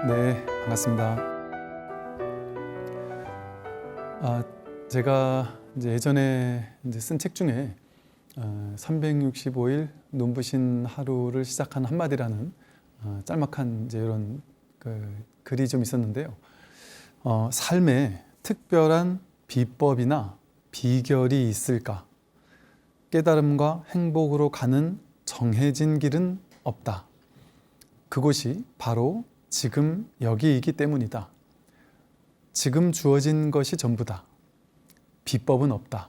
네, 반갑습니다. 제가 예전에 쓴 책 중에 365일 눈부신 하루를 시작한 한마디라는 짤막한 이런 글이 좀 있었는데요. 삶에 특별한 비법이나 비결이 있을까? 깨달음과 행복으로 가는 정해진 길은 없다. 그곳이 바로 지금 여기이기 때문이다. 지금 주어진 것이 전부다. 비법은 없다.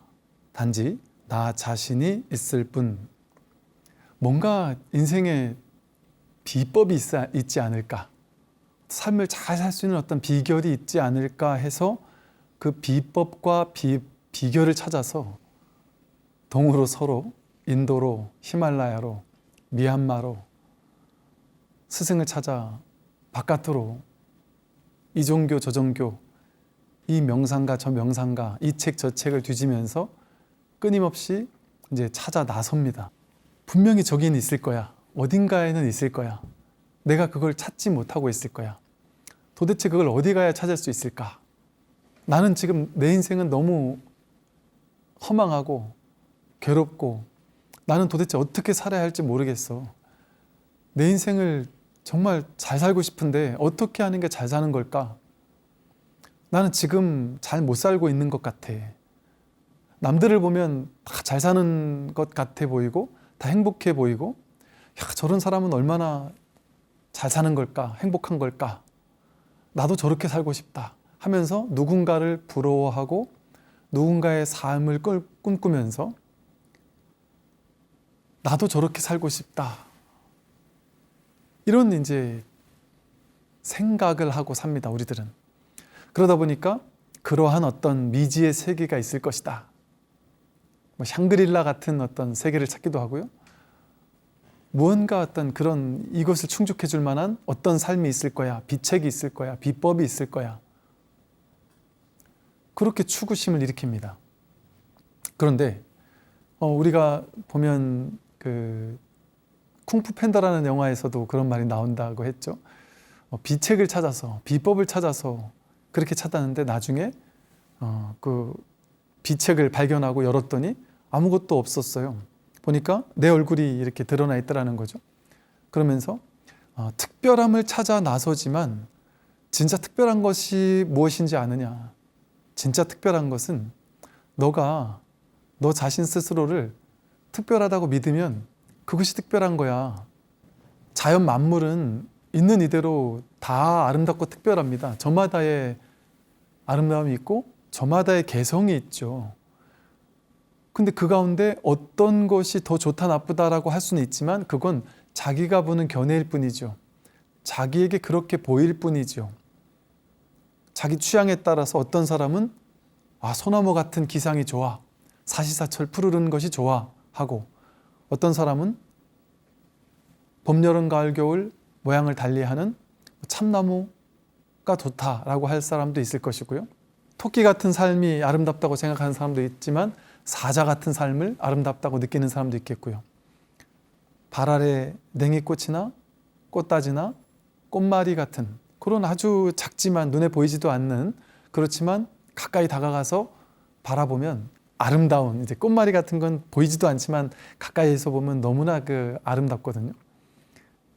단지 나 자신이 있을 뿐. 뭔가 인생에 비법이 있지 않을까? 삶을 잘 살 수 있는 어떤 비결이 있지 않을까 해서 그 비법과 비결을 찾아서 동으로 서로, 인도로, 히말라야로, 미얀마로 스승을 찾아 바깥으로 이 종교 저 종교, 이 명상가 저 명상가, 이 책 저 책을 뒤지면서 끊임없이 찾아 나섭니다. 분명히 저기는 있을 거야. 어딘가에는 있을 거야. 내가 그걸 찾지 못하고 있을 거야. 도대체 그걸 어디 가야 찾을 수 있을까? 나는 지금 내 인생은 너무 허망하고 괴롭고 나는 도대체 어떻게 살아야 할지 모르겠어. 내 인생을 정말 잘 살고 싶은데 어떻게 하는 게 잘 사는 걸까? 나는 지금 잘 못 살고 있는 것 같아. 남들을 보면 다 잘 사는 것 같아 보이고 다 행복해 보이고 야, 저런 사람은 얼마나 잘 사는 걸까? 행복한 걸까? 나도 저렇게 살고 싶다 하면서 누군가를 부러워하고 누군가의 삶을 꿈꾸면서 나도 저렇게 살고 싶다. 이런 생각을 하고 삽니다, 우리들은. 그러다 보니까 그러한 어떤 미지의 세계가 있을 것이다. 샹그릴라 같은 어떤 세계를 찾기도 하고요. 무언가 어떤 그런 이것을 충족해 줄 만한 어떤 삶이 있을 거야. 비책이 있을 거야. 비법이 있을 거야. 그렇게 추구심을 일으킵니다. 그런데 우리가 보면 쿵푸 팬더라는 영화에서도 그런 말이 나온다고 했죠. 비책을 찾아서, 비법을 찾아서 그렇게 찾았는데 나중에 그 비책을 발견하고 열었더니 아무것도 없었어요. 보니까 내 얼굴이 이렇게 드러나 있더라는 거죠. 그러면서 특별함을 찾아 나서지만 진짜 특별한 것이 무엇인지 아느냐. 진짜 특별한 것은 너가 너 자신 스스로를 특별하다고 믿으면 그것이 특별한 거야. 자연 만물은 있는 이대로 다 아름답고 특별합니다. 저마다의 아름다움이 있고 저마다의 개성이 있죠. 근데 그 가운데 어떤 것이 더 좋다 나쁘다라고 할 수는 있지만 그건 자기가 보는 견해일 뿐이죠. 자기에게 그렇게 보일 뿐이죠. 자기 취향에 따라서 어떤 사람은 소나무 같은 기상이 좋아. 사시사철 푸르른 것이 좋아 하고 어떤 사람은 봄, 여름, 가을, 겨울 모양을 달리하는 참나무가 좋다라고 할 사람도 있을 것이고요. 토끼 같은 삶이 아름답다고 생각하는 사람도 있지만 사자 같은 삶을 아름답다고 느끼는 사람도 있겠고요. 발 아래 냉이꽃이나 꽃다지나 꽃마리 같은 그런 아주 작지만 눈에 보이지도 않는 그렇지만 가까이 다가가서 바라보면 아름다운 꽃마리 같은 건 보이지도 않지만 가까이에서 보면 너무나 아름답거든요.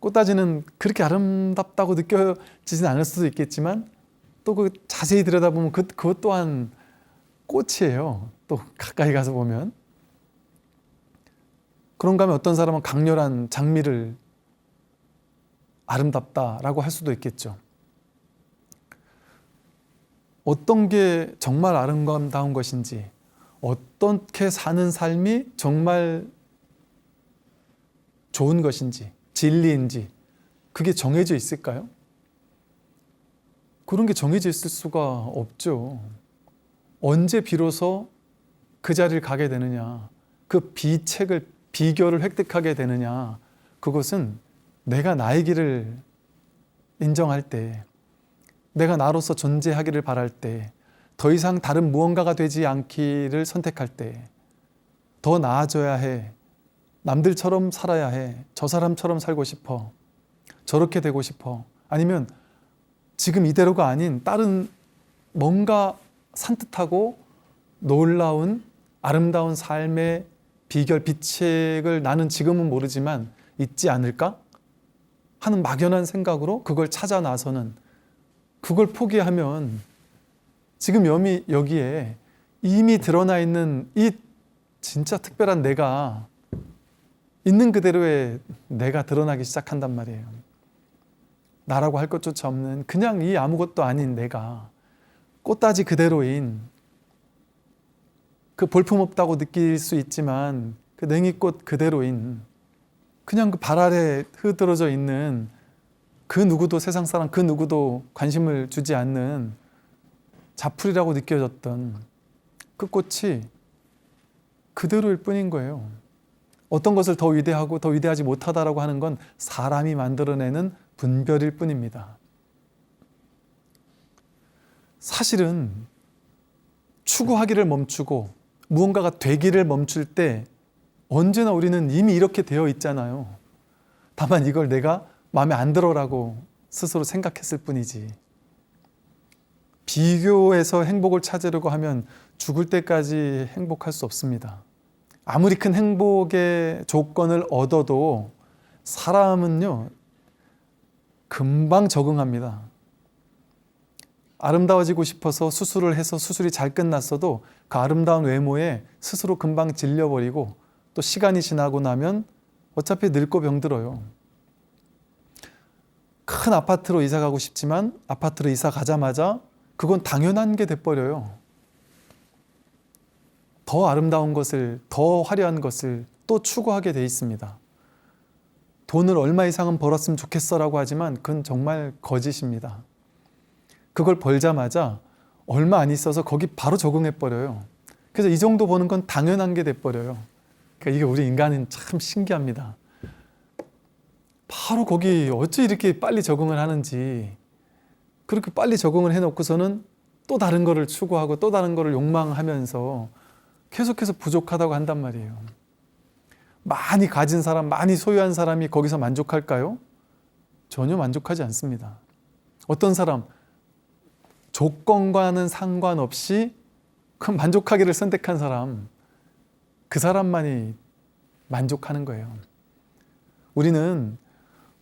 꽃다지는 그렇게 아름답다고 느껴지진 않을 수도 있겠지만 또 자세히 들여다보면 그것 또한 꽃이에요. 또 가까이 가서 보면. 그런가 하면 어떤 사람은 강렬한 장미를 아름답다라고 할 수도 있겠죠. 어떤 게 정말 아름다운 것인지 어떻게 사는 삶이 정말 좋은 것인지 진리인지 그게 정해져 있을까요? 그런 게 정해져 있을 수가 없죠. 언제 비로소 그 자리를 가게 되느냐, 그 비결을 획득하게 되느냐, 그것은 내가 나의 길을 인정할 때, 내가 나로서 존재하기를 바랄 때, 더 이상 다른 무언가가 되지 않기를 선택할 때, 더 나아져야 해, 남들처럼 살아야 해, 저 사람처럼 살고 싶어, 저렇게 되고 싶어, 아니면 지금 이대로가 아닌 다른 뭔가 산뜻하고 놀라운 아름다운 삶의 비결, 비책을 나는 지금은 모르지만 있지 않을까 하는 막연한 생각으로 그걸 찾아 나서는, 그걸 포기하면 지금 여기에 이미 드러나 있는 이 진짜 특별한 내가, 있는 그대로의 내가 드러나기 시작한단 말이에요. 나라고 할 것조차 없는 그냥 이 아무것도 아닌 내가, 꽃다지 그대로인, 그 볼품없다고 느낄 수 있지만 그 냉이꽃 그대로인, 그냥 그 발 아래 흐드러져 있는 그 누구도, 세상 사람 그 누구도 관심을 주지 않는 자풀이라고 느껴졌던 그 꽃이 그대로일 뿐인 거예요. 어떤 것을 더 위대하고 더 위대하지 못하다라고 하는 건 사람이 만들어내는 분별일 뿐입니다. 사실은 추구하기를 멈추고 무언가가 되기를 멈출 때 언제나 우리는 이미 이렇게 되어 있잖아요. 다만 이걸 내가 마음에 안 들어라고 스스로 생각했을 뿐이지. 비교해서 행복을 찾으려고 하면 죽을 때까지 행복할 수 없습니다. 아무리 큰 행복의 조건을 얻어도 사람은요, 금방 적응합니다. 아름다워지고 싶어서 수술을 해서 수술이 잘 끝났어도 그 아름다운 외모에 스스로 금방 질려버리고, 또 시간이 지나고 나면 어차피 늙고 병들어요. 큰 아파트로 이사 가고 싶지만 아파트로 이사 가자마자 그건 당연한 게 돼버려요. 더 아름다운 것을, 더 화려한 것을 또 추구하게 돼 있습니다. 돈을 얼마 이상은 벌었으면 좋겠어라고 하지만 그건 정말 거짓입니다. 그걸 벌자마자 얼마 안 있어서 거기 바로 적응해버려요. 그래서 이 정도 버는 건 당연한 게 돼버려요. 그러니까 이게 우리 인간은 참 신기합니다. 바로 거기 어찌 이렇게 빨리 적응을 하는지, 그렇게 빨리 적응을 해놓고서는 또 다른 거를 추구하고 또 다른 거를 욕망하면서 계속해서 부족하다고 한단 말이에요. 많이 가진 사람, 많이 소유한 사람이 거기서 만족할까요? 전혀 만족하지 않습니다. 어떤 사람, 조건과는 상관없이 그 만족하기를 선택한 사람, 그 사람만이 만족하는 거예요. 우리는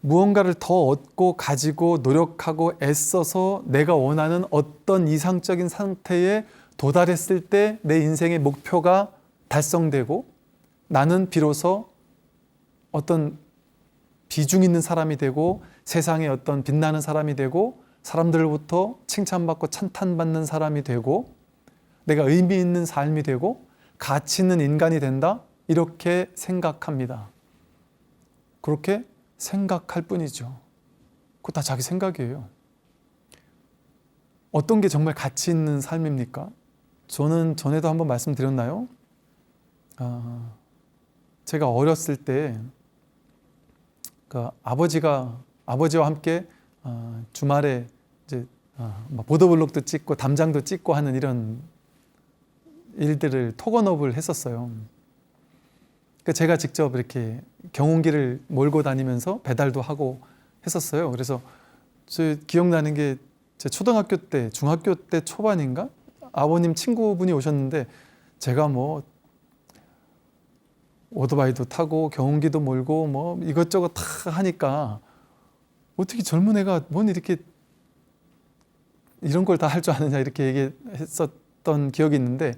무언가를 더 얻고 가지고 노력하고 애써서 내가 원하는 어떤 이상적인 상태에 도달했을 때 내 인생의 목표가 달성되고 나는 비로소 어떤 비중 있는 사람이 되고 세상에 어떤 빛나는 사람이 되고 사람들로부터 칭찬받고 찬탄받는 사람이 되고 내가 의미 있는 삶이 되고 가치 있는 인간이 된다, 이렇게 생각합니다. 그렇게 생각할 뿐이죠. 그거 다 자기 생각이에요. 어떤 게 정말 가치 있는 삶입니까? 저는 전에도 한번 말씀드렸나요? 제가 어렸을 때 그 아버지와 함께 주말에 이제 보도블록도 찍고 담장도 찍고 하는 이런 일들을 토건업을 했었어요. 그러니까 제가 직접 이렇게 경운기를 몰고 다니면서 배달도 하고 했었어요. 그래서 저 기억나는 게 제 초등학교 때, 중학교 때 초반인가? 아버님 친구분이 오셨는데 제가 뭐 오토바이도 타고 경운기도 몰고 뭐 이것저것 다 하니까 어떻게 젊은 애가 뭔 이렇게 이런 걸 다 할 줄 아느냐 이렇게 얘기했었던 기억이 있는데,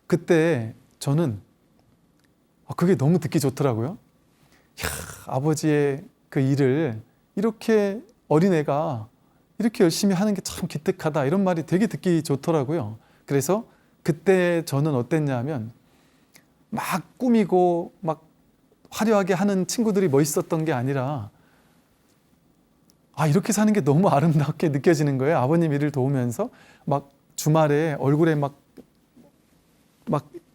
그때 저는 그게 너무 듣기 좋더라고요. 이야, 아버지의 그 일을 이렇게 어린애가 이렇게 열심히 하는 게 참 기특하다, 이런 말이 되게 듣기 좋더라고요. 그래서 그때 저는 어땠냐면 막 꾸미고 막 화려하게 하는 친구들이 멋있었던 게 아니라 이렇게 사는 게 너무 아름답게 느껴지는 거예요. 아버님 일을 도우면서 막 주말에 얼굴에 막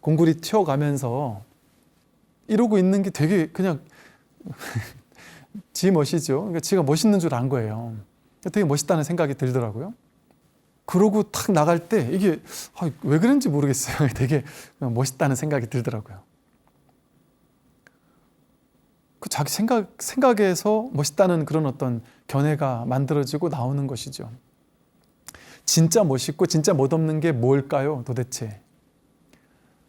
공구리 튀어가면서 이러고 있는 게 되게 그냥 지 멋이죠. 그러니까 지가 멋있는 줄 안 거예요. 되게 멋있다는 생각이 들더라고요. 그러고 탁 나갈 때 이게 왜 그런지 모르겠어요. 되게 멋있다는 생각이 들더라고요. 그 자기 생각에서 멋있다는 그런 어떤 견해가 만들어지고 나오는 것이죠. 진짜 멋있고 진짜 멋없는 게 뭘까요, 도대체?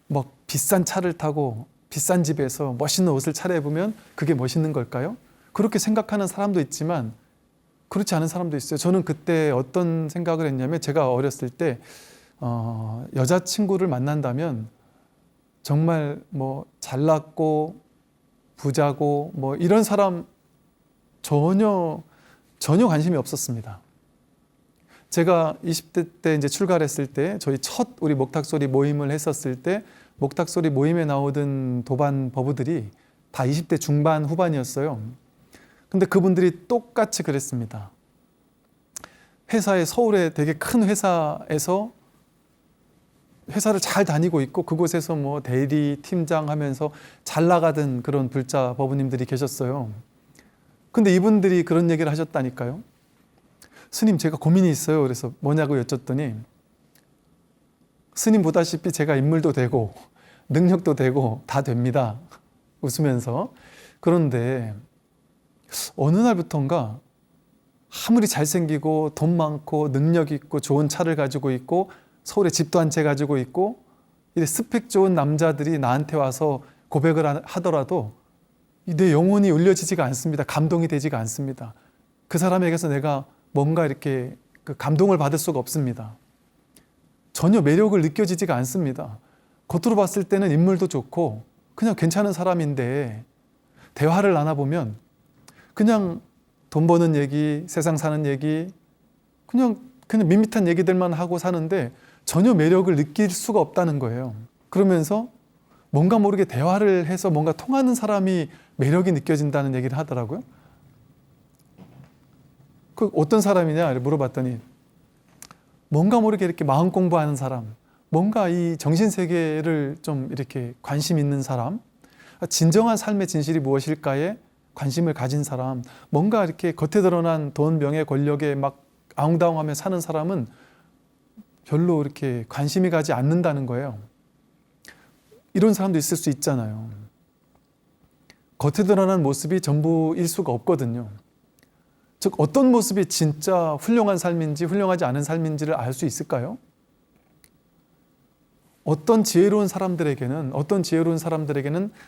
뭐 비싼 차를 타고 비싼 집에서 멋있는 옷을 차려입으면 그게 멋있는 걸까요? 그렇게 생각하는 사람도 있지만 그렇지 않은 사람도 있어요. 저는 그때 어떤 생각을 했냐면, 제가 어렸을 때 여자친구를 만난다면 정말 뭐 잘났고 부자고 뭐 이런 사람 전혀 관심이 없었습니다. 제가 20대 때 이제 출가했을 때, 저희 첫 우리 목탁소리 모임을 했었을 때, 목탁소리 모임에 나오던 도반 버부들이 다 20대 중반 후반이었어요. 근데 그분들이 똑같이 그랬습니다. 회사에, 서울에 되게 큰 회사에서 회사를 잘 다니고 있고 그곳에서 뭐 대리, 팀장 하면서 잘 나가던 그런 불자 버부님들이 계셨어요. 근데 이분들이 그런 얘기를 하셨다니까요. 스님, 제가 고민이 있어요. 그래서 뭐냐고 여쭸더니, 스님 보다시피 제가 인물도 되고 능력도 되고 다 됩니다. 웃으면서. 그런데 어느 날부턴가 아무리 잘생기고 돈 많고 능력 있고 좋은 차를 가지고 있고 서울에 집도 한 채 가지고 있고 이래 스펙 좋은 남자들이 나한테 와서 고백을 하더라도 내 영혼이 울려지지가 않습니다. 감동이 되지가 않습니다. 그 사람에게서 내가 뭔가 이렇게 그 감동을 받을 수가 없습니다. 전혀 매력을 느껴지지가 않습니다. 겉으로 봤을 때는 인물도 좋고 그냥 괜찮은 사람인데 대화를 나눠보면 그냥 돈 버는 얘기, 세상 사는 얘기, 그냥 밋밋한 얘기들만 하고 사는데 전혀 매력을 느낄 수가 없다는 거예요. 그러면서 뭔가 모르게 대화를 해서 뭔가 통하는 사람이 매력이 느껴진다는 얘기를 하더라고요. 그 어떤 사람이냐 물어봤더니, 뭔가 모르게 이렇게 마음 공부하는 사람, 뭔가 이 정신세계를 좀 이렇게 관심 있는 사람, 진정한 삶의 진실이 무엇일까에 관심을 가진 사람, 뭔가 이렇게 겉에 드러난 돈, 명예, 권력에 막 아웅다웅하며 사는 사람은 별로 이렇게 관심이 가지 않는다는 거예요. 이런 사람도 있을 수 있잖아요. 겉에 드러난 모습이 전부일 수가 없거든요. 즉, 어떤 모습이 진짜 훌륭한 삶인지 훌륭하지 않은 삶인지를 알 수 있을까요? 어떤 지혜로운 사람들에게는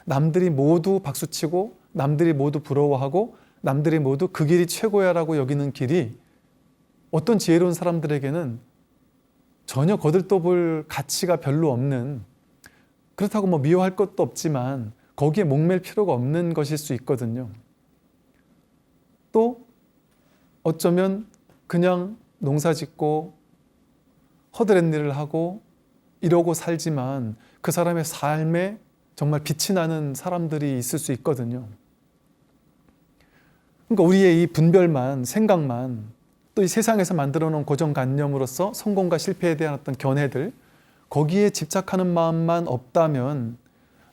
남들이 모두 박수치고 남들이 모두 부러워하고 남들이 모두 그 길이 최고야라고 여기는 길이, 어떤 지혜로운 사람들에게는 전혀 거들떠볼 가치가 별로 없는, 그렇다고 뭐 미워할 것도 없지만 거기에 목맬 필요가 없는 것일 수 있거든요. 또 어쩌면 그냥 농사짓고 허드렛 일을 하고 이러고 살지만 그 사람의 삶에 정말 빛이 나는 사람들이 있을 수 있거든요. 그러니까 우리의 이 분별만, 생각만, 또 이 세상에서 만들어 놓은 고정관념으로서 성공과 실패에 대한 어떤 견해들, 거기에 집착하는 마음만 없다면,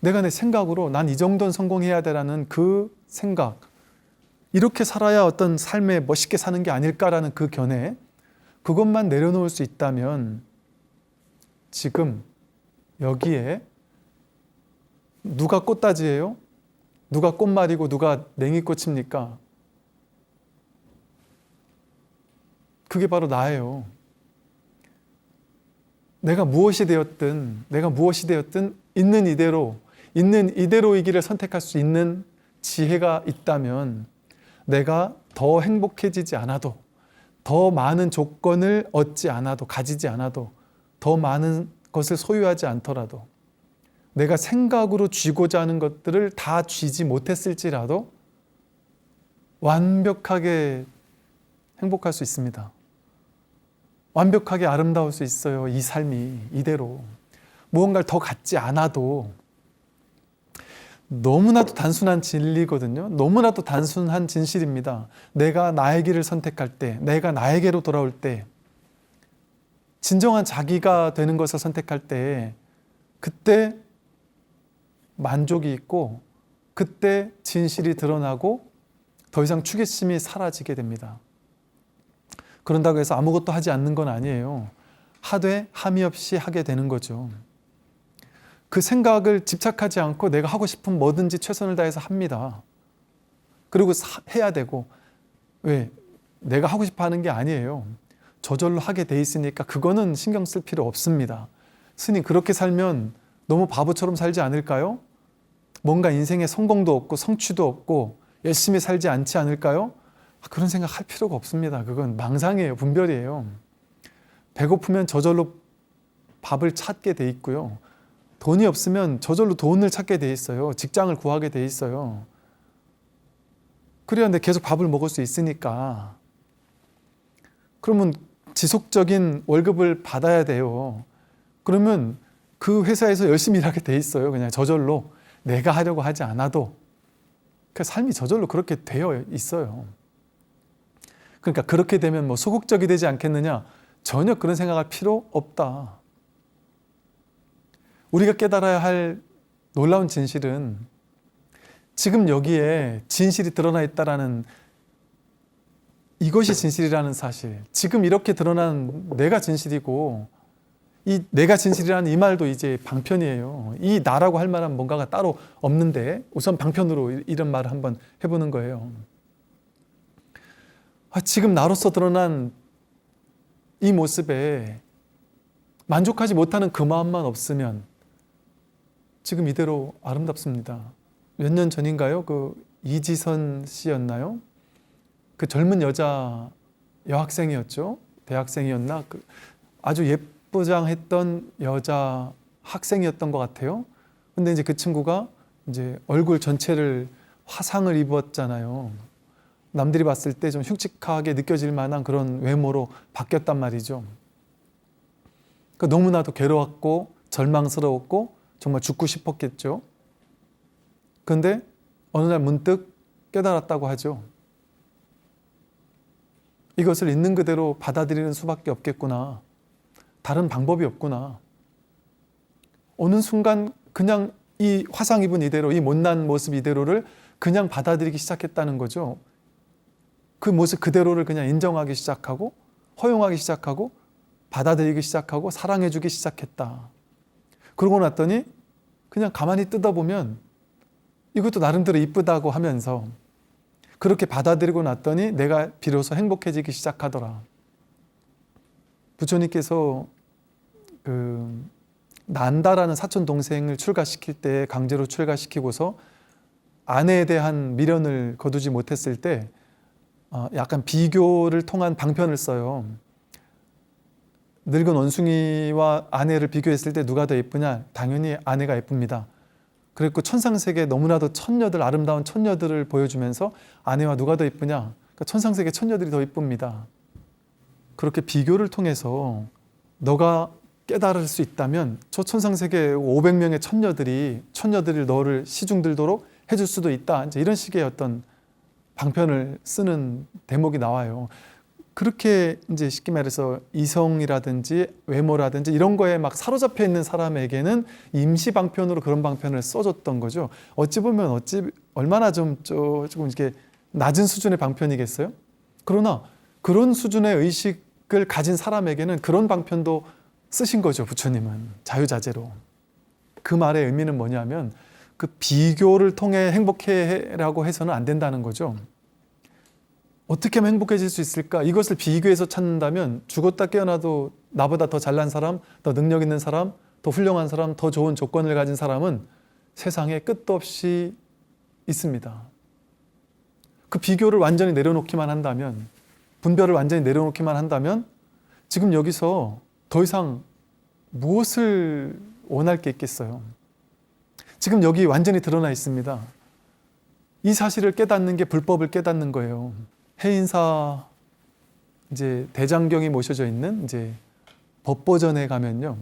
내가 내 생각으로 난 이 정도는 성공해야 되라는 그 생각, 이렇게 살아야 어떤 삶에 멋있게 사는 게 아닐까라는 그 견해, 그것만 내려놓을 수 있다면 지금 여기에 누가 꽃다지예요? 누가 꽃말이고 누가 냉이꽃입니까? 그게 바로 나예요. 내가 무엇이 되었든 있는 이대로이기를 선택할 수 있는 지혜가 있다면, 내가 더 행복해지지 않아도, 더 많은 조건을 얻지 않아도, 가지지 않아도, 더 많은 것을 소유하지 않더라도, 내가 생각으로 쥐고자 하는 것들을 다 쥐지 못했을지라도 완벽하게 행복할 수 있습니다. 완벽하게 아름다울 수 있어요. 이 삶이 이대로. 무언가를 더 갖지 않아도. 너무나도 단순한 진리거든요. 너무나도 단순한 진실입니다. 내가 나의 길을 선택할 때, 내가 나에게로 돌아올 때, 진정한 자기가 되는 것을 선택할 때, 그때 만족이 있고, 그때 진실이 드러나고 더 이상 추계심이 사라지게 됩니다. 그런다고 해서 아무것도 하지 않는 건 아니에요. 하되 함이 없이 하게 되는 거죠. 그 생각을 집착하지 않고 내가 하고 싶은 뭐든지 최선을 다해서 합니다. 그리고 해야 되고, 왜? 내가 하고 싶어 하는 게 아니에요. 저절로 하게 돼 있으니까 그거는 신경 쓸 필요 없습니다. 스님, 그렇게 살면 너무 바보처럼 살지 않을까요? 뭔가 인생에 성공도 없고 성취도 없고 열심히 살지 않지 않을까요? 그런 생각 할 필요가 없습니다. 그건 망상이에요. 분별이에요. 배고프면 저절로 밥을 찾게 돼 있고요. 돈이 없으면 저절로 돈을 찾게 돼 있어요. 직장을 구하게 돼 있어요. 그래야 내 계속 밥을 먹을 수 있으니까. 그러면 지속적인 월급을 받아야 돼요. 그러면 그 회사에서 열심히 일하게 돼 있어요. 그냥 저절로 내가 하려고 하지 않아도. 그 삶이 저절로 그렇게 되어 있어요. 그러니까 그렇게 되면 뭐 소극적이 되지 않겠느냐? 전혀 그런 생각할 필요 없다. 우리가 깨달아야 할 놀라운 진실은 지금 여기에 진실이 드러나 있다라는, 이것이 진실이라는 사실. 지금 이렇게 드러난 내가 진실이고, 이 내가 진실이라는 이 말도 이제 방편이에요. 이 나라고 할 만한 뭔가가 따로 없는데 우선 방편으로 이런 말을 한번 해보는 거예요. 지금 나로서 드러난 이 모습에 만족하지 못하는 그 마음만 없으면 지금 이대로 아름답습니다. 몇 년 전인가요? 그 이지선 씨였나요? 그 젊은 여자 여학생이었죠. 대학생이었나? 그 아주 예쁘장했던 여자 학생이었던 것 같아요. 근데 이제 그 친구가 이제 얼굴 전체를 화상을 입었잖아요. 남들이 봤을 때 좀 흉측하게 느껴질 만한 그런 외모로 바뀌었단 말이죠. 그러니까 너무나도 괴로웠고 절망스러웠고 정말 죽고 싶었겠죠. 그런데 어느 날 문득 깨달았다고 하죠. 이것을 있는 그대로 받아들이는 수밖에 없겠구나. 다른 방법이 없구나. 어느 순간 그냥 이 화상 입은 이대로, 이 못난 모습 이대로를 그냥 받아들이기 시작했다는 거죠. 그 모습 그대로를 그냥 인정하기 시작하고 허용하기 시작하고 받아들이기 시작하고 사랑해주기 시작했다. 그러고 났더니 그냥 가만히 뜯어보면 이것도 나름대로 이쁘다고 하면서 그렇게 받아들이고 났더니 내가 비로소 행복해지기 시작하더라. 부처님께서 그 난다라는 사촌 동생을 출가시킬 때 강제로 출가시키고서 아내에 대한 미련을 거두지 못했을 때 약간 비교를 통한 방편을 써요. 늙은 원숭이와 아내를 비교했을 때 누가 더 예쁘냐? 당연히 아내가 예쁩니다. 그랬고 천상세계 너무나도 천녀들, 아름다운 천녀들을 보여주면서 아내와 누가 더 예쁘냐? 그러니까 천상세계 천녀들이 더 예쁩니다. 그렇게 비교를 통해서 너가 깨달을 수 있다면 저 천상세계 500명의 천녀들이 너를 시중들도록 해줄 수도 있다. 이제 이런 식의 어떤 방편을 쓰는 대목이 나와요. 그렇게 이제 쉽게 말해서 이성이라든지 외모라든지 이런 거에 막 사로잡혀 있는 사람에게는 임시 방편으로 그런 방편을 써줬던 거죠. 어찌 보면 얼마나 조금 이렇게 낮은 수준의 방편이겠어요? 그러나 그런 수준의 의식을 가진 사람에게는 그런 방편도 쓰신 거죠. 부처님은 자유자재로. 그 말의 의미는 뭐냐면 그 비교를 통해 행복해라고 해서는 안 된다는 거죠. 어떻게 하면 행복해질 수 있을까? 이것을 비교해서 찾는다면 죽었다 깨어나도 나보다 더 잘난 사람, 더 능력 있는 사람, 더 훌륭한 사람, 더 좋은 조건을 가진 사람은 세상에 끝도 없이 있습니다. 그 비교를 완전히 내려놓기만 한다면, 분별을 완전히 내려놓기만 한다면 지금 여기서 더 이상 무엇을 원할 게 있겠어요? 지금 여기 완전히 드러나 있습니다. 이 사실을 깨닫는 게 불법을 깨닫는 거예요. 해인사 이제 대장경이 모셔져 있는 이제 법보전에 가면요,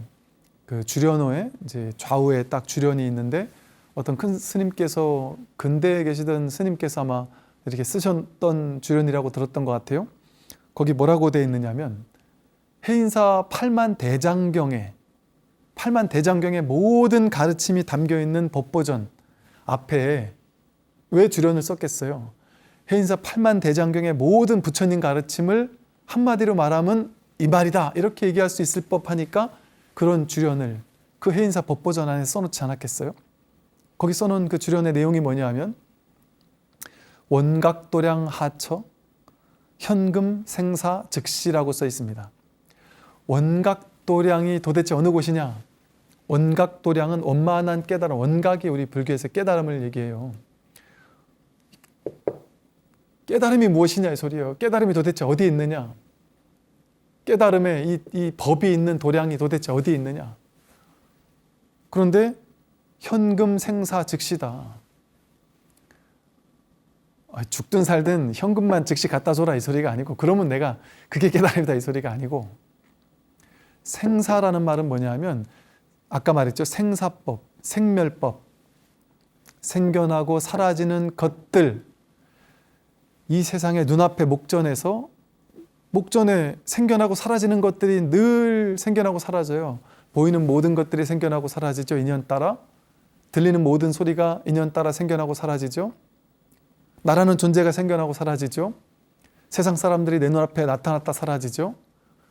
그 주련호에 이제 좌우에 딱 주련이 있는데 어떤 큰 스님께서 근대에 계시던 스님께서 아마 이렇게 쓰셨던 주련이라고 들었던 것 같아요. 거기 뭐라고 되어 있느냐면 해인사 8만 대장경의 모든 가르침이 담겨 있는 법보전 앞에 왜 주련을 썼겠어요? 해인사 8만 대장경의 모든 부처님 가르침을 한마디로 말하면 이 말이다 이렇게 얘기할 수 있을 법하니까 그런 주련을 그 해인사 법보전 안에 써놓지 않았겠어요? 거기 써놓은 그 주련의 내용이 뭐냐 하면 원각도량 하처 현금 생사 즉시라고 써 있습니다. 원각도량이 도대체 어느 곳이냐? 원각도량은 원만한 깨달음, 원각이 우리 불교에서 깨달음을 얘기해요. 깨달음이 무엇이냐 이 소리예요. 깨달음이 도대체 어디에 있느냐? 깨달음에 이 법이 있는 도량이 도대체 어디에 있느냐? 그런데 현금 생사 즉시다. 죽든 살든 현금만 즉시 갖다 줘라 이 소리가 아니고, 그러면 내가 그게 깨달음이다 이 소리가 아니고, 생사라는 말은 뭐냐면 아까 말했죠. 생사법, 생멸법, 생겨나고 사라지는 것들, 이 세상의 눈앞에 목전에 생겨나고 사라지는 것들이 늘 생겨나고 사라져요. 보이는 모든 것들이 생겨나고 사라지죠. 인연 따라. 들리는 모든 소리가 인연 따라 생겨나고 사라지죠. 나라는 존재가 생겨나고 사라지죠. 세상 사람들이 내 눈앞에 나타났다 사라지죠.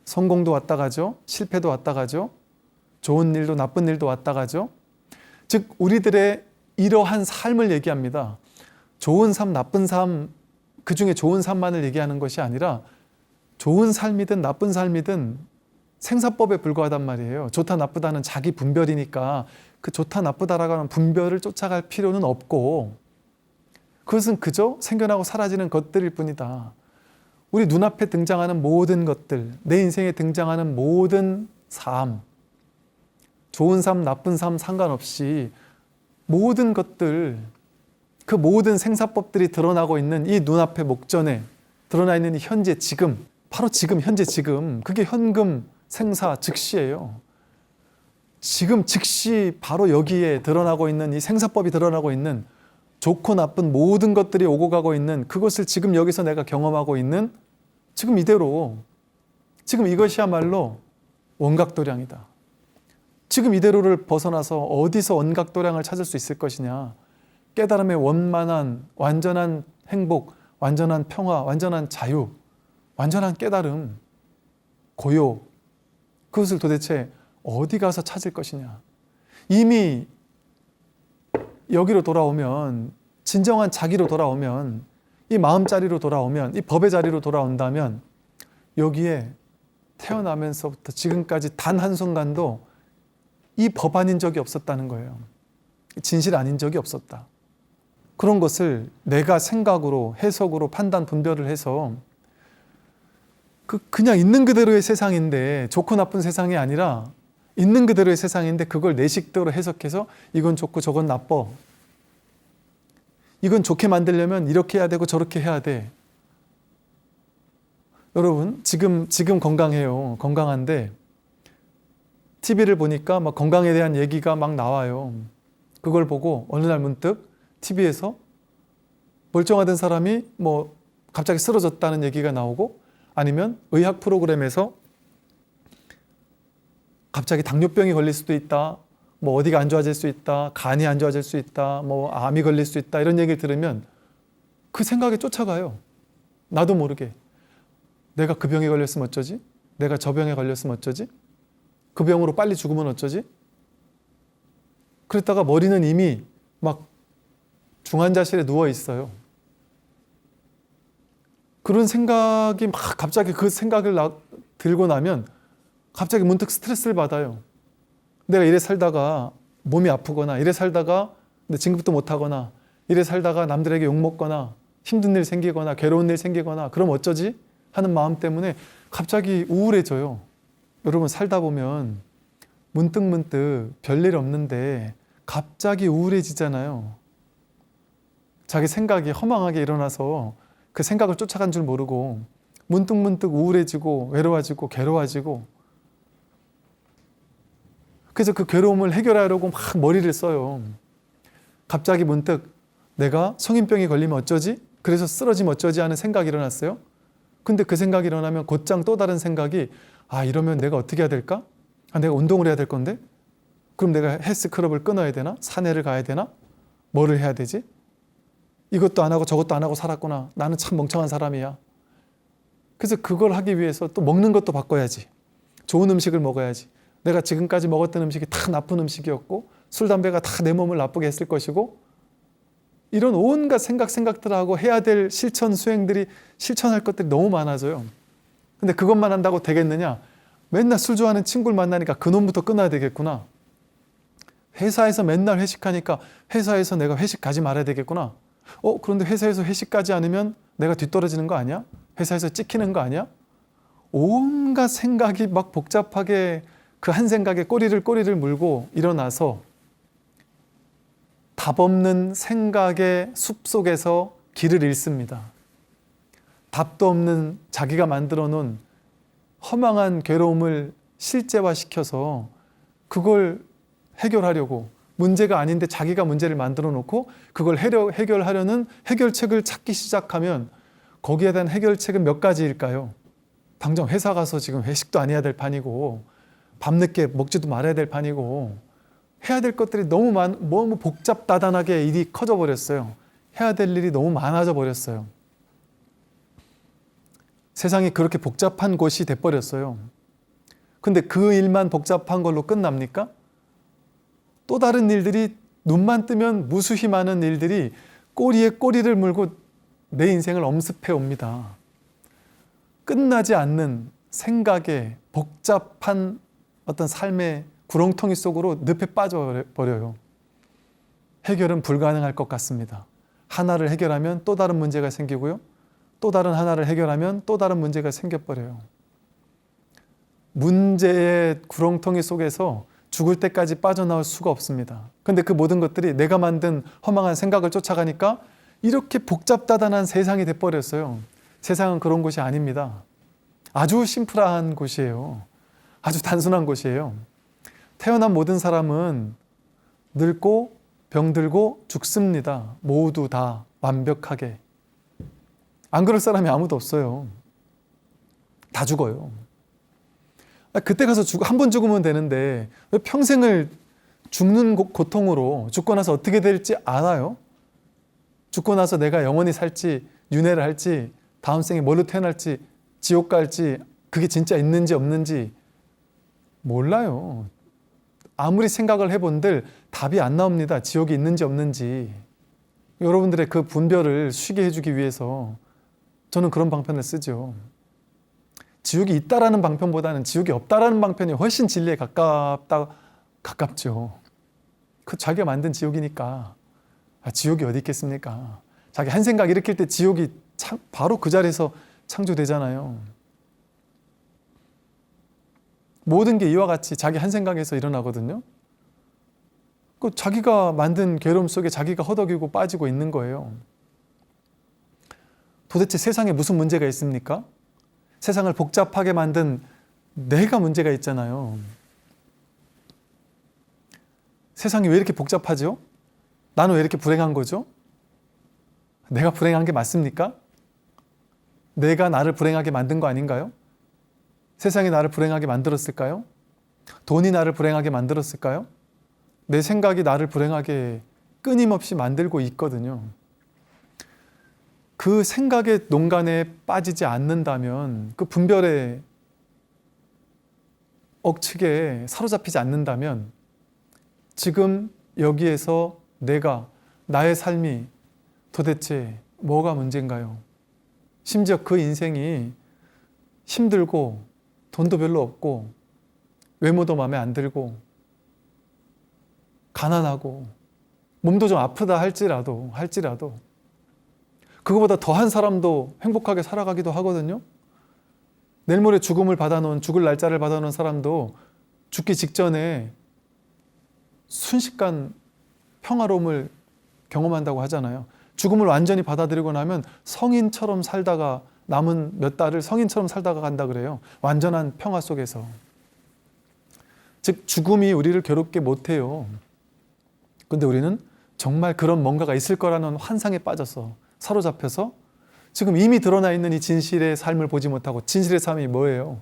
성공도 왔다 가죠. 실패도 왔다 가죠. 좋은 일도 나쁜 일도 왔다 가죠. 즉 우리들의 이러한 삶을 얘기합니다. 좋은 삶, 나쁜 삶, 그 중에 좋은 삶만을 얘기하는 것이 아니라 좋은 삶이든 나쁜 삶이든 생사법에 불과하단 말이에요. 좋다 나쁘다는 자기 분별이니까 그 좋다 나쁘다라고 하는 분별을 쫓아갈 필요는 없고, 그것은 그저 생겨나고 사라지는 것들일 뿐이다. 우리 눈앞에 등장하는 모든 것들, 내 인생에 등장하는 모든 삶, 좋은 삶, 나쁜 삶 상관없이 모든 것들, 그 모든 생사법들이 드러나고 있는 이 눈앞의 목전에 드러나 있는 이 현재 지금, 바로 지금, 현재 지금, 그게 현금 생사 즉시예요. 지금 즉시 바로 여기에 드러나고 있는 이 생사법이 드러나고 있는 좋고 나쁜 모든 것들이 오고 가고 있는 그것을 지금 여기서 내가 경험하고 있는 지금 이대로, 지금 이것이야말로 원각도량이다. 지금 이대로를 벗어나서 어디서 원각도량을 찾을 수 있을 것이냐? 깨달음의 원만한 완전한 행복, 완전한 평화, 완전한 자유, 완전한 깨달음, 고요, 그것을 도대체 어디 가서 찾을 것이냐? 이미 여기로 돌아오면, 진정한 자기로 돌아오면, 이 마음자리로 돌아오면, 이 법의 자리로 돌아온다면 여기에 태어나면서부터 지금까지 단 한순간도 이 법 아닌 적이 없었다는 거예요. 진실 아닌 적이 없었다. 그런 것을 내가 생각으로, 해석으로 판단, 분별을 해서 그냥 있는 그대로의 세상인데, 좋고 나쁜 세상이 아니라 있는 그대로의 세상인데 그걸 내 식대로 해석해서 이건 좋고 저건 나빠, 이건 좋게 만들려면 이렇게 해야 되고 저렇게 해야 돼. 여러분 지금 건강해요. 건강한데 TV를 보니까 막 건강에 대한 얘기가 막 나와요. 그걸 보고 어느 날 문득 TV에서 멀쩡하던 사람이 뭐 갑자기 쓰러졌다는 얘기가 나오고, 아니면 의학 프로그램에서 갑자기 당뇨병이 걸릴 수도 있다, 뭐 어디가 안 좋아질 수 있다, 간이 안 좋아질 수 있다, 뭐 암이 걸릴 수 있다, 이런 얘기를 들으면 그 생각에 쫓아가요. 나도 모르게. 내가 그 병에 걸렸으면 어쩌지? 내가 저 병에 걸렸으면 어쩌지? 그 병으로 빨리 죽으면 어쩌지? 그랬다가 머리는 이미 막 중환자실에 누워 있어요. 그런 생각이 막 갑자기 그 생각을 들고 나면 갑자기 문득 스트레스를 받아요. 내가 이래 살다가 몸이 아프거나, 이래 살다가 진급도 못하거나, 이래 살다가 남들에게 욕먹거나, 힘든 일 생기거나, 괴로운 일 생기거나, 그럼 어쩌지? 하는 마음 때문에 갑자기 우울해져요. 여러분 살다 보면 문득 별일 없는데 갑자기 우울해지잖아요. 자기 생각이 허망하게 일어나서 그 생각을 쫓아간 줄 모르고 문득 우울해지고 외로워지고 괴로워지고, 그래서 그 괴로움을 해결하려고 막 머리를 써요. 갑자기 문득 내가 성인병에 걸리면 어쩌지? 그래서 쓰러지면 어쩌지? 하는 생각이 일어났어요. 근데 그 생각이 일어나면 곧장 또 다른 생각이, 이러면 내가 어떻게 해야 될까? 내가 운동을 해야 될 건데? 그럼 내가 헬스클럽을 끊어야 되나? 산에를 가야 되나? 뭐를 해야 되지? 이것도 안 하고 저것도 안 하고 살았구나. 나는 참 멍청한 사람이야. 그래서 그걸 하기 위해서 또 먹는 것도 바꿔야지. 좋은 음식을 먹어야지. 내가 지금까지 먹었던 음식이 다 나쁜 음식이었고 술, 담배가 다 내 몸을 나쁘게 했을 것이고 이런 온갖 생각들하고 해야 될 실천 수행들이 실천할 것들이 너무 많아져요. 근데 그것만 한다고 되겠느냐? 맨날 술 좋아하는 친구를 만나니까 그놈부터 끊어야 되겠구나. 회사에서 맨날 회식하니까 회사에서 내가 회식 가지 말아야 되겠구나. 그런데 회사에서 회식 가지 않으면 내가 뒤떨어지는 거 아니야? 회사에서 찍히는 거 아니야? 온갖 생각이 막 복잡하게 그 한 생각에 꼬리를 물고 일어나서 답 없는 생각의 숲속에서 길을 잃습니다. 답도 없는 자기가 만들어 놓은 허망한 괴로움을 실제화시켜서 그걸 해결하려고, 문제가 아닌데 자기가 문제를 만들어 놓고 그걸 해결하려는 해결책을 찾기 시작하면 거기에 대한 해결책은 몇 가지일까요? 당장 회사 가서 지금 회식도 안 해야 될 판이고 밤늦게 먹지도 말아야 될 판이고 해야 될 것들이 너무 복잡다단하게 일이 커져 버렸어요. 해야 될 일이 너무 많아져 버렸어요. 세상이 그렇게 복잡한 곳이 돼버렸어요. 근데 그 일만 복잡한 걸로 끝납니까? 또 다른 일들이, 눈만 뜨면 무수히 많은 일들이 꼬리에 꼬리를 물고 내 인생을 엄습해 옵니다. 끝나지 않는 생각의 복잡한 어떤 삶의 구렁텅이 속으로 늪에 빠져버려요. 해결은 불가능할 것 같습니다. 하나를 해결하면 또 다른 문제가 생기고요. 또 다른 하나를 해결하면 또 다른 문제가 생겨버려요. 문제의 구렁텅이 속에서 죽을 때까지 빠져나올 수가 없습니다. 근데 그 모든 것들이 내가 만든 허망한 생각을 쫓아가니까 이렇게 복잡다단한 세상이 돼버렸어요. 세상은 그런 곳이 아닙니다. 아주 심플한 곳이에요. 아주 단순한 곳이에요. 태어난 모든 사람은 늙고 병들고 죽습니다. 모두 다 완벽하게. 안 그럴 사람이 아무도 없어요. 다 죽어요. 그때 가서 한 번 죽으면 되는데 왜 평생을 죽는 고통으로, 죽고 나서 어떻게 될지 알아요? 죽고 나서 내가 영원히 살지, 윤회를 할지, 다음 생에 뭘로 태어날지, 지옥 갈지, 그게 진짜 있는지 없는지 몰라요. 아무리 생각을 해본들 답이 안 나옵니다. 지옥이 있는지 없는지. 여러분들의 그 분별을 쉬게 해주기 위해서 저는 그런 방편을 쓰죠. 지옥이 있다라는 방편보다는 지옥이 없다라는 방편이 훨씬 진리에 가깝죠. 그 자기가 만든 지옥이니까. 지옥이 어디 있겠습니까? 자기 한 생각 일으킬 때 지옥이 바로 그 자리에서 창조되잖아요. 모든 게 이와 같이 자기 한 생각에서 일어나거든요. 그 자기가 만든 괴로움 속에 자기가 허덕이고 빠지고 있는 거예요. 도대체 세상에 무슨 문제가 있습니까? 세상을 복잡하게 만든 내가 문제가 있잖아요. 세상이 왜 이렇게 복잡하죠? 나는 왜 이렇게 불행한 거죠? 내가 불행한 게 맞습니까? 내가 나를 불행하게 만든 거 아닌가요? 세상이 나를 불행하게 만들었을까요? 돈이 나를 불행하게 만들었을까요? 내 생각이 나를 불행하게 끊임없이 만들고 있거든요. 그 생각의 농간에 빠지지 않는다면, 그 분별의 억측에 사로잡히지 않는다면 지금 여기에서 나의 삶이 도대체 뭐가 문제인가요? 심지어 그 인생이 힘들고 돈도 별로 없고 외모도 마음에 안 들고 가난하고 몸도 좀 아프다 할지라도 그거보다 더한 사람도 행복하게 살아가기도 하거든요. 내일 모레 죽을 날짜를 받아놓은 사람도 죽기 직전에 순식간 평화로움을 경험한다고 하잖아요. 죽음을 완전히 받아들이고 나면 성인처럼 살다가 남은 몇 달을 성인처럼 살다가 간다 그래요. 완전한 평화 속에서. 즉 죽음이 우리를 괴롭게 못해요. 근데 우리는 정말 그런 뭔가가 있을 거라는 환상에 빠져서 사로잡혀서 지금 이미 드러나 있는 이 진실의 삶을 보지 못하고, 진실의 삶이 뭐예요?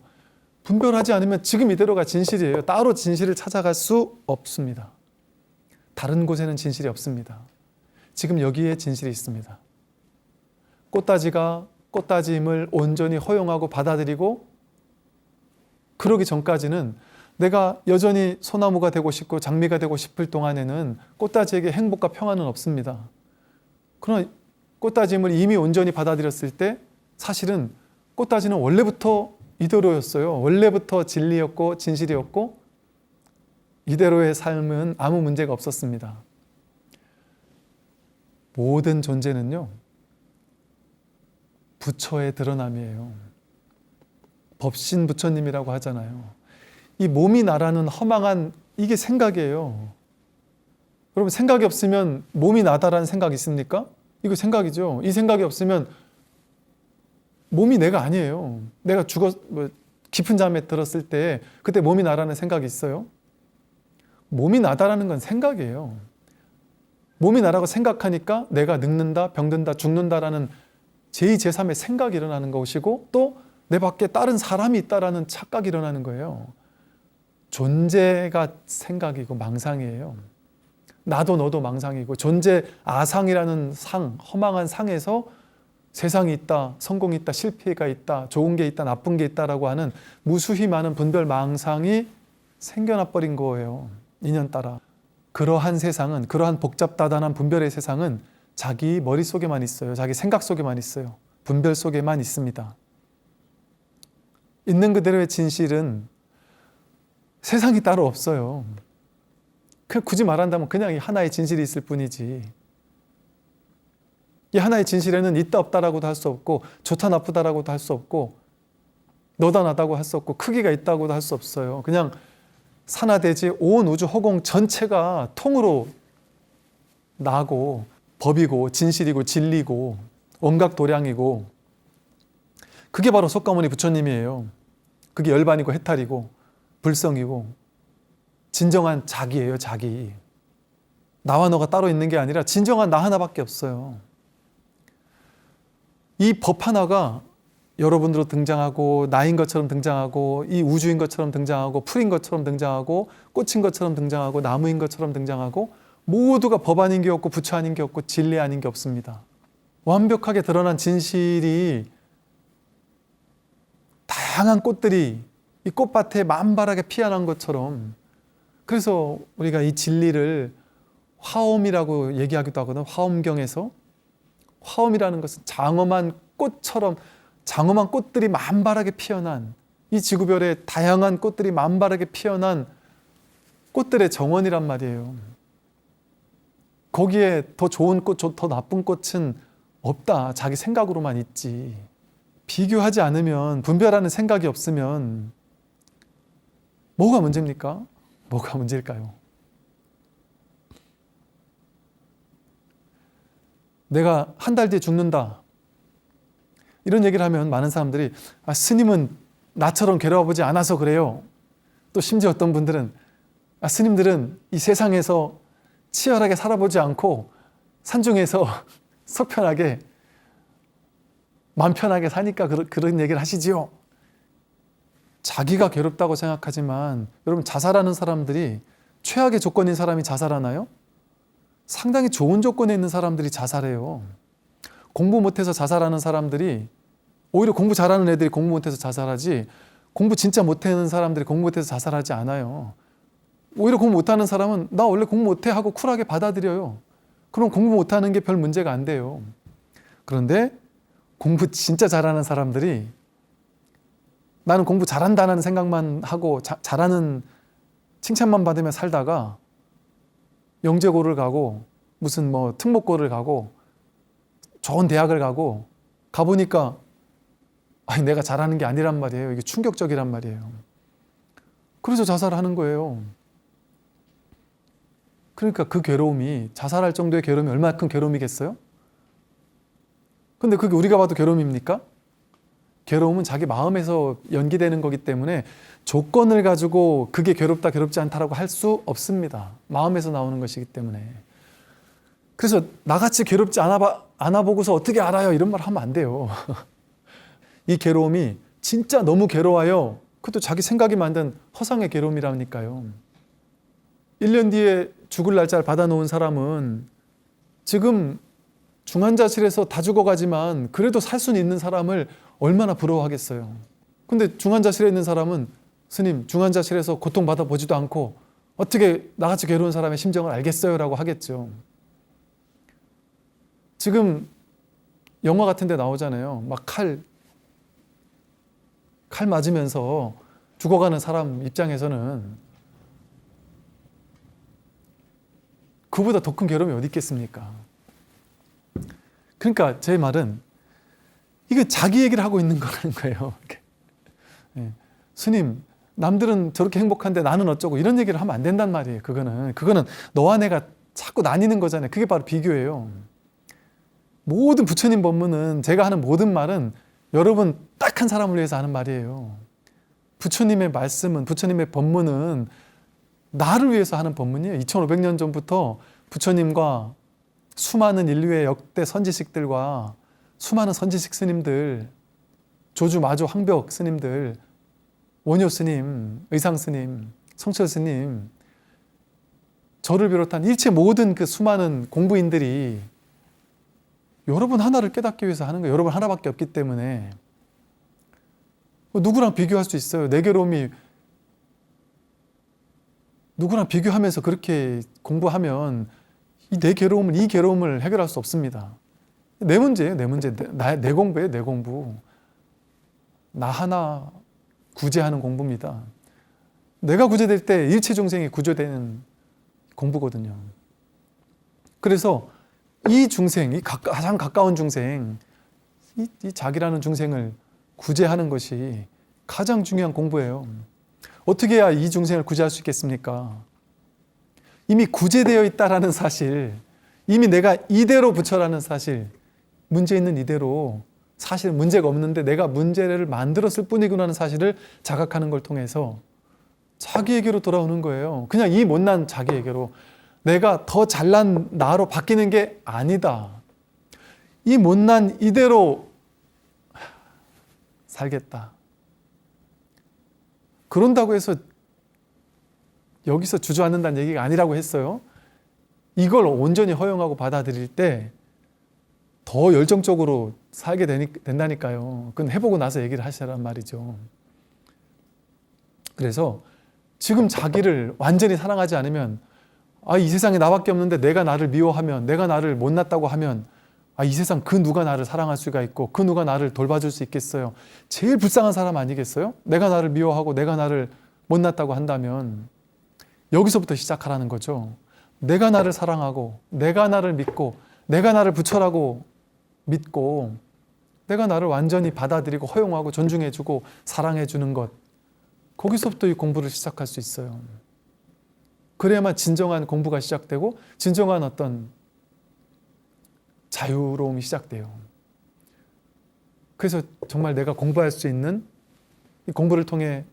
분별하지 않으면 지금 이대로가 진실이에요. 따로 진실을 찾아갈 수 없습니다. 다른 곳에는 진실이 없습니다. 지금 여기에 진실이 있습니다. 꽃다지가 꽃다짐을 온전히 허용하고 받아들이고 그러기 전까지는 내가 여전히 소나무가 되고 싶고 장미가 되고 싶을 동안에는 꽃다지에게 행복과 평안은 없습니다. 그러나 꽃다짐을 이미 온전히 받아들였을 때 사실은 꽃다짐은 원래부터 이대로였어요. 원래부터 진리였고 진실이었고 이대로의 삶은 아무 문제가 없었습니다. 모든 존재는요, 부처의 드러남이에요. 법신 부처님이라고 하잖아요. 이 몸이 나라는 허망한 이게 생각이에요. 여러분, 생각이 없으면 몸이 나다라는 생각이 있습니까? 이거 생각이죠. 이 생각이 없으면 몸이 내가 아니에요. 내가 깊은 잠에 들었을 때 그때 몸이 나라는 생각이 있어요? 몸이 나다라는 건 생각이에요. 몸이 나라고 생각하니까 내가 늙는다, 병든다, 죽는다라는 제2, 제3의 생각이 일어나는 것이고 또 내 밖에 다른 사람이 있다라는 착각이 일어나는 거예요. 존재가 생각이고 망상이에요. 나도 너도 망상이고 존재 아상이라는 상, 허망한 상에서 세상이 있다, 성공이 있다, 실패가 있다, 좋은 게 있다, 나쁜 게 있다라고 하는 무수히 많은 분별 망상이 생겨나 버린 거예요. 인연 따라. 그러한 세상은, 그러한 복잡다단한 분별의 세상은 자기 머릿속에만 있어요. 자기 생각 속에만 있어요. 분별 속에만 있습니다. 있는 그대로의 진실은 세상이 따로 없어요. 그냥 굳이 말한다면 그냥 이 하나의 진실이 있을 뿐이지. 이 하나의 진실에는 있다 없다라고도 할 수 없고 좋다 나쁘다라고도 할 수 없고 너다 나다고 할 수 없고 크기가 있다고도 할 수 없어요. 그냥 산하대지 온 우주 허공 전체가 통으로 나고 법이고 진실이고 진리고 원각도량이고 그게 바로 석가모니 부처님이에요. 그게 열반이고 해탈이고 불성이고 진정한 자기예요. 자기. 나와 너가 따로 있는 게 아니라 진정한 나 하나밖에 없어요. 이 법 하나가 여러분으로 등장하고 나인 것처럼 등장하고 이 우주인 것처럼 등장하고 풀인 것처럼 등장하고 꽃인 것처럼 등장하고 나무인 것처럼 등장하고 모두가 법 아닌 게 없고 부처 아닌 게 없고 진리 아닌 게 없습니다. 완벽하게 드러난 진실이 다양한 꽃들이 이 꽃밭에 만발하게 피어난 것처럼 그래서 우리가 이 진리를 화엄이라고 얘기하기도 하거든. 화엄경에서 화엄이라는 것은 장엄한 꽃처럼 장엄한 꽃들이 만발하게 피어난 이 지구별에 다양한 꽃들이 만발하게 피어난 꽃들의 정원이란 말이에요. 거기에 더 좋은 꽃, 더 나쁜 꽃은 없다. 자기 생각으로만 있지. 비교하지 않으면 분별하는 생각이 없으면 뭐가 문제입니까? 뭐가 문제일까요? 내가 한 달 뒤에 죽는다. 이런 얘기를 하면 많은 사람들이 스님은 나처럼 괴로워보지 않아서 그래요. 또 심지어 어떤 분들은 스님들은 이 세상에서 치열하게 살아보지 않고 산중에서 속편하게 마음 편하게 사니까 그런 얘기를 하시지요. 자기가 괴롭다고 생각하지만 여러분 자살하는 사람들이 최악의 조건인 사람이 자살하나요? 상당히 좋은 조건에 있는 사람들이 자살해요. 공부 못해서 자살하는 사람들이 오히려 공부 잘하는 애들이 공부 못해서 자살하지 공부 진짜 못하는 사람들이 공부 못해서 자살하지 않아요. 오히려 공부 못하는 사람은 나 원래 공부 못해 하고 쿨하게 받아들여요. 그럼 공부 못하는 게 별 문제가 안 돼요. 그런데 공부 진짜 잘하는 사람들이 나는 공부 잘한다는 생각만 하고 잘하는 칭찬만 받으며 살다가 영재고를 가고 무슨 특목고를 가고 좋은 대학을 가고 가보니까 내가 잘하는 게 아니란 말이에요. 이게 충격적이란 말이에요. 그래서 자살하는 거예요. 그러니까 그 괴로움이 자살할 정도의 괴로움이 얼마나 큰 괴로움이겠어요? 근데 그게 우리가 봐도 괴로움입니까? 괴로움은 자기 마음에서 연기되는 거기 때문에 조건을 가지고 그게 괴롭다 괴롭지 않다라고 할 수 없습니다. 마음에서 나오는 것이기 때문에. 그래서 나같이 괴롭지 않아 보고서 어떻게 알아요? 이런 말 하면 안 돼요. 이 괴로움이 진짜 너무 괴로워요. 그것도 자기 생각이 만든 허상의 괴로움이라니까요. 1년 뒤에 죽을 날짜를 받아놓은 사람은 지금 중환자실에서 다 죽어가지만 그래도 살 수는 있는 사람을 얼마나 부러워하겠어요. 근데 중환자실에 있는 사람은 스님, 중환자실에서 고통받아 보지도 않고 어떻게 나같이 괴로운 사람의 심정을 알겠어요? 라고 하겠죠. 지금 영화 같은 데 나오잖아요. 막 칼 맞으면서 죽어가는 사람 입장에서는 그보다 더 큰 괴로움이 어디 있겠습니까? 그러니까 제 말은 이거 자기 얘기를 하고 있는 거라는 거예요. 예. 스님, 남들은 저렇게 행복한데 나는 어쩌고 이런 얘기를 하면 안 된단 말이에요. 그거는 너와 내가 자꾸 나뉘는 거잖아요. 그게 바로 비교예요. 모든 부처님 법문은, 제가 하는 모든 말은 여러분 딱 한 사람을 위해서 하는 말이에요. 부처님의 말씀은, 부처님의 법문은 나를 위해서 하는 법문이에요. 2500년 전부터 부처님과 수많은 인류의 역대 선지식들과 수많은 선지식 스님들, 조주, 마주, 황벽 스님들, 원효 스님, 의상 스님, 성철 스님, 저를 비롯한 일체 모든 그 수많은 공부인들이 여러분 하나를 깨닫기 위해서 하는 거예요. 여러분 하나밖에 없기 때문에. 누구랑 비교할 수 있어요? 내 괴로움이 누구랑 비교하면서 그렇게 공부하면 이 괴로움을 해결할 수 없습니다. 내 문제예요, 내 문제. 내 공부예요, 내 공부. 나 하나 구제하는 공부입니다. 내가 구제될 때 일체 중생이 구조되는 공부거든요. 그래서 이 중생, 이 가장 가까운 중생, 이 자기라는 중생을 구제하는 것이 가장 중요한 공부예요. 어떻게 해야 이 중생을 구제할 수 있겠습니까? 이미 구제되어 있다라는 사실, 이미 내가 이대로 부처라는 사실, 문제 있는 이대로 사실 문제가 없는데 내가 문제를 만들었을 뿐이구나 하는 사실을 자각하는 걸 통해서 자기에게로 돌아오는 거예요. 그냥 이 못난 자기에게로. 내가 더 잘난 나로 바뀌는 게 아니다. 이 못난 이대로 살겠다. 그런다고 해서 여기서 주저앉는다는 얘기가 아니라고 했어요. 이걸 온전히 허용하고 받아들일 때 더 열정적으로 살게 된다니까요. 그건 해보고 나서 얘기를 하시란 말이죠. 그래서 지금 자기를 완전히 사랑하지 않으면, 이 세상에 나밖에 없는데 내가 나를 미워하면, 내가 나를 못났다고 하면, 이 세상 그 누가 나를 사랑할 수가 있고 그 누가 나를 돌봐줄 수 있겠어요? 제일 불쌍한 사람 아니겠어요? 내가 나를 미워하고 내가 나를 못났다고 한다면 여기서부터 시작하라는 거죠. 내가 나를 사랑하고 내가 나를 믿고 내가 나를 부처라고 믿고 내가 나를 완전히 받아들이고 허용하고 존중해주고 사랑해주는 것, 거기서부터 이 공부를 시작할 수 있어요. 그래야만 진정한 공부가 시작되고 진정한 어떤 자유로움이 시작돼요. 그래서 정말 내가 공부할 수 있는, 이 공부를 통해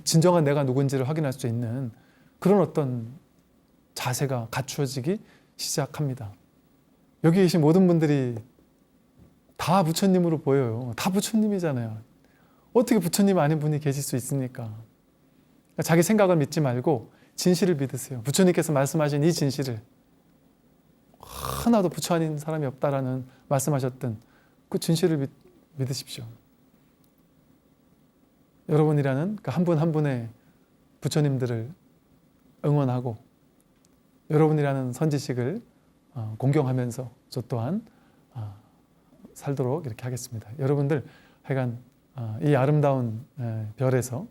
진정한 내가 누군지를 확인할 수 있는 그런 어떤 자세가 갖추어지기 시작합니다. 여기 계신 모든 분들이 다 부처님으로 보여요. 다 부처님이잖아요. 어떻게 부처님 아닌 분이 계실 수 있습니까? 자기 생각을 믿지 말고 진실을 믿으세요. 부처님께서 말씀하신 이 진실을, 하나도 부처 아닌 사람이 없다라는 말씀하셨던 그 진실을 믿으십시오. 여러분이라는 그 한 분 한 분의 부처님들을 응원하고 여러분이라는 선지식을 공경하면서 저 또한 살도록 이렇게 하겠습니다. 여러분들 하여간 이 아름다운 별에서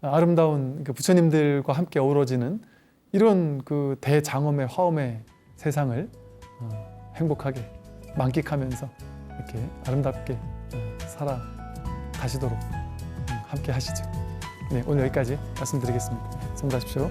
아름다운 그 부처님들과 함께 어우러지는 이런 그 대장엄의 화엄의 세상을 행복하게 만끽하면서 이렇게 아름답게 살아가시도록 함께 하시죠. 네, 오늘 여기까지 말씀드리겠습니다. 성공하십시오.